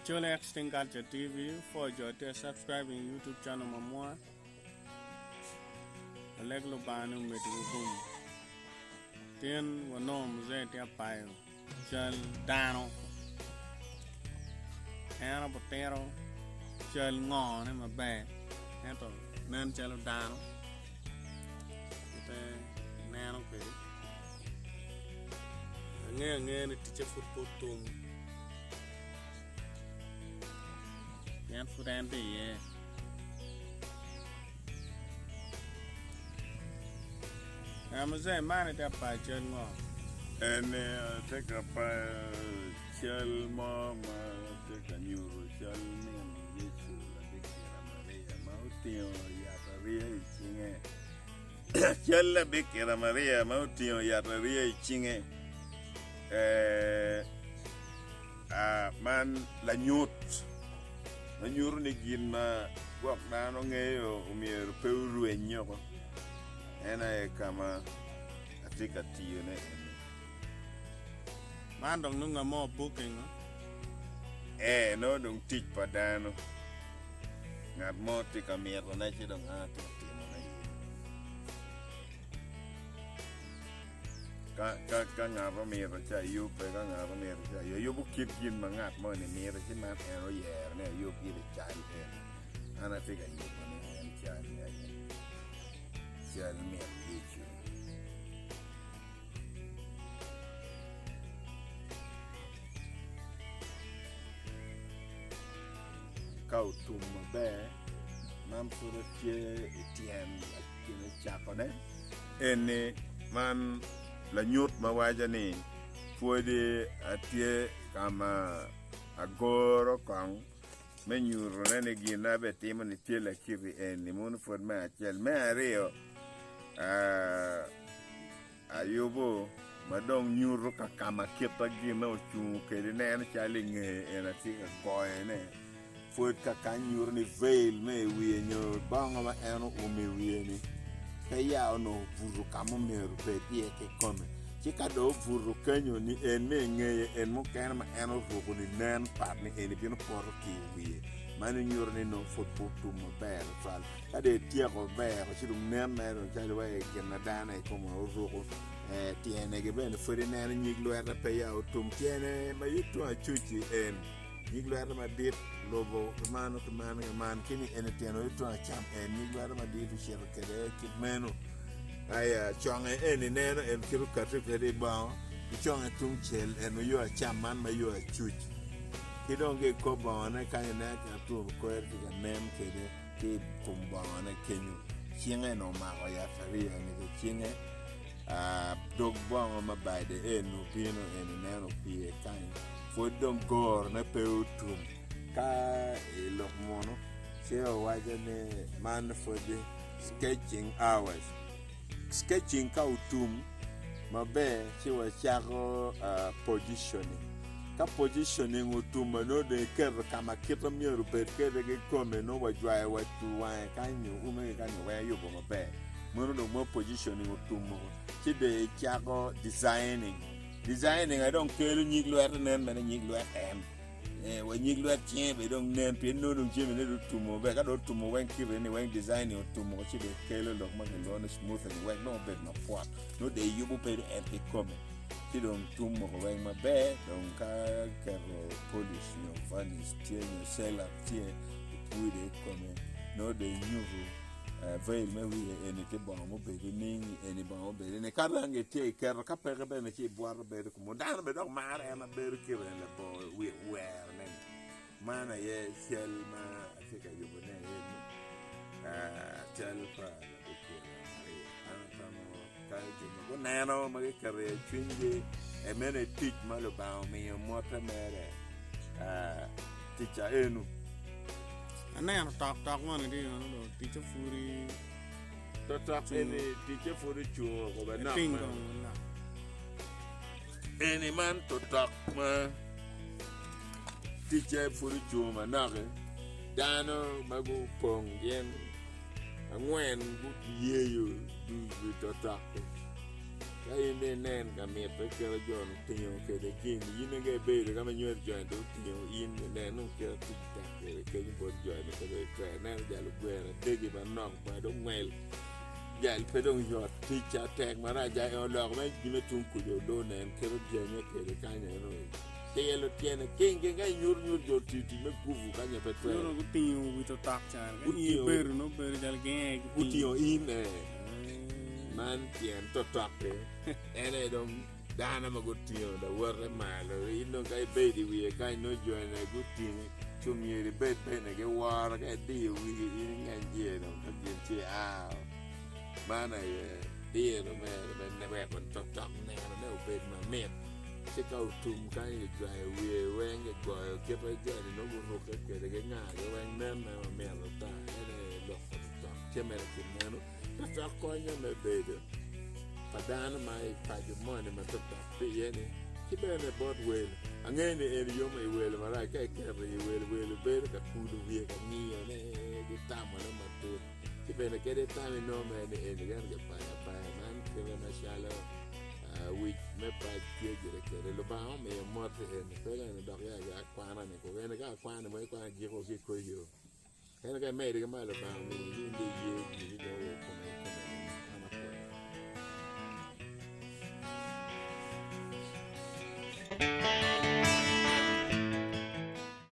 Acoli Extinct Culture TV for your subscribing YouTube channel Mamua. A leglo banu metu Tien wanom zetia payo. Chal dano. Ana potero. Chal ngon ma be. Eto nan chalo dano. Ite nano pe. Nge ni teacher football tum. Yan fudan be ye. Amazay man ta pa chal ngo. Ene take up chal mama take a new chal name yechu la bikira Maria mautio ya taria chinge. Chal la bikira Maria mautio ya taria chinge. Man la nyut. Na nyuru ni gin ma wak dano ngeyo umier peuru enyoko. Ena kama atika tiyo ne ene. Man dong nunga mo booking. No dong teach pa dano. Ngat mo tika mierda na chi dong ato tino na yun. Ka ngaro mierda cha yupe ka ngaro mierda cha yubu kit gin ma ngat mo ni mierda chi mat eno yer ne yup gili chan ene. Ana tika yupa ne ene chan ene. Chan mierda yechu. Kau tum be mam puro tie etien kine chakone ene man la nyut mawaja ni fuede atie kama agoro kang menyuro ne gina be timo ni tie la kiri ene mun fod ma chel me ario ayubo madong nyuro ka kama kita gina ochu kede ne chali nge ena tika goye ne Fod ka kanyur ni veil me wiye nyo banga ma eno ume wiye ni kaya ono vuru kamo meru pe die ke kome chika do vuru kanyo ni en me ngeye en mo kena ma eno rugo ni nen pat ni eni bino poro ki wiye mani nyur ni no football tum ma ber fal kade tie ko ber chidu nen na eno chali wa e gena dana e komo rugo tiene ge bene fodi nen nyiglo era pe ya tum tiene ma yitu a chuchi en Nigluar ma dit lobo man kini enetiano itu acham nigluar ma dit shero kede kidmeno aya chonge eni neno en kiru katu kede ba chonge tungchel en yo acham man ma yo achuch kidonge ko ba na kanya na tu ko er ga nem kede ki kumba na kenyu chinge no ma ko ya faria ni chinge dog ba ma baide enu pino eni neno pie kanya Fodong gor na peutum ka ilok mono seo waja ne man for the sketching hours sketching ka utum mabe siwa chako positioning ka positioning utum no de ker kama kita miru per kede ke come no wajwa watu wa kanyu ume kanyu wa yubo mabe mono do mo positioning utum mo chide chako designing I don't care nyiglo at nen man nyiglo at when nyiglo at chem be don't nen pin no dum chem ne do tumo be ka do tumo wen kire ni wen designing tumo chi de kelo lok ma no smooth and wen no be no pot no de yubu pe and pe come chi don tumo wen ma be don ka polish no funny still no sell up tie pu de come no de nyuvu veil me wi eni te bon mo be ni eni bon be ne karange te ker ka pere be ne ti boar be ko mo dan be dog mare ma be ke le bo wi wer ne mana ye sel ma te ka yo ne tel pa la ke ana kamo ka je mo na no ma ke re chinge e mene teach ma lo ba mi mo te mere teacher enu Ana talk one di no teacher furi talk any teacher furi chuo ko ba na any man to talk ma teacher furi chuo ma na ke dano magu pong yen angwen bu ye you do to talk Kaya nen kami pe kero jon tinyo ke de kin yin ge be de kama nyer jon do tinyo yin nen no ke tu ta ke yin bo jon ke de tre nen ja lu gwera de gi ba nok ba do ngel ja pe do yo ti cha tek mara ja yo lo me gi tun ku do nen kero jon ke de ka nya no ke lo tiene kin ge ga nyur jo ti me kuvu ka nya pe tre no ku tinyo wi to tak chan ni ber no ber jal ge ku tinyo in man tien to toke ene dom dana magutio da warre malo ino kai bedi wi kai no join a gutin chumye ri bet bene ge war ga di wi in nganje no ka ti a mana ye di no me ne we kon to tok ne no bet ma me se ka tum kai ga wi wen ge go ke pe je no bu no ke ge nga ge wen men na me lo ta ene lo to che me ke no ta konya me bede padana mai kaje mone ma to pe yene ki bene bot wel angene en yo mai wel mara ka ke wel bere ka kudu vie ka ni ne di tamo no ma tu ki bene ke de tamo no me ne en gan ke pa man ke na shala we me pa ke jere ke lo ba me mo te en pe ne do ya kwana ne ko ene ka kwana mo kwa ji ko ki ko yo ene ka me de ma lo ba mo ni de ye ni do